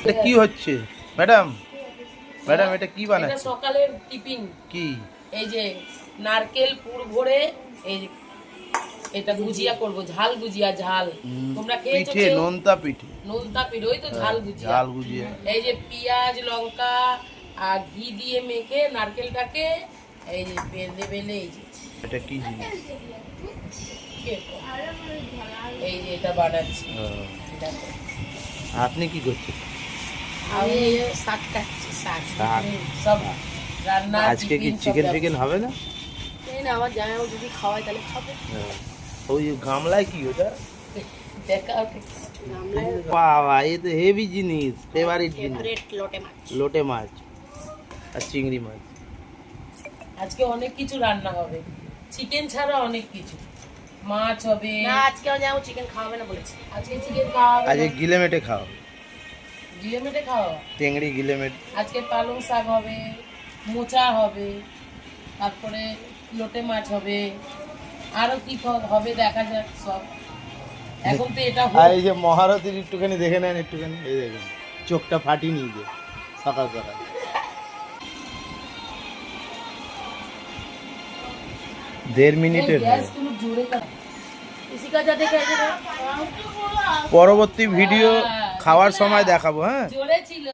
এটা কি হচ্ছে ম্যাডাম? ম্যাডাম এটা কি বানাচ্ছে? এটা সকালের টিফিন। কি? এই যে নারকেল পুর ভরে এই এটা গুজিয়া করব, ঝাল গুজিয়া। ঝাল তোমরা খেয়েছো? পিঠে, নোনতা পিঠে। নোনতা পিঠে, ওই তো ঝাল গুজিয়া। ঝাল গুজিয়া। এই যে পেঁয়াজ লঙ্কা আর ঘি দিয়ে মেখে নারকেলটাকে এই যে বেলে বেলে এই যে এটা কি জিনিস? এই যে এটা বানাচ্ছি। দেখো আপনি কি করছেন? আমি শাক কাটছি। শাক শাক। সব রান্না। আজকে কি চিকেন ফিকেন হবে না? এই না, আমার জামাইও যদি খাওয়ায় তাহলে খাবে। ওই গামলায় কি ওটা? দেখা বাবা এই তো হেভি জিনিস, ফেভারিট জিনিস। লোটে মাছ। লোটে মাছ আর চিংড়ি মাছ। আজকে অনেক কিছু রান্না হবে, চিকেন ছাড়া অনেক কিছু। মাছ হবে না, আজকে যাও চিকেন খাওয়াবে না বলেছি। আজকে চিকেন খাওয়াবে, আজকে গিলে মেটে খাও, গিলে মেটে খাওয়া। চিংড়ি গিলে মেটে। আজকে পালং শাক হবে, মোচা হবে, তারপরে লোটে মাছ হবে, আরো কি হবে দেখা যাক সব। এখন তো এটা আর এই যে মহারথীর একটুখানি দেখে নেন, একটুখানি এই দেখেন চোখটা ফাটি নিয়ে যে সকাল সকাল। দেড় মিনিটের পরবর্তী ভিডিও খাওয়ার সময় দেখাবো। হ্যাঁ।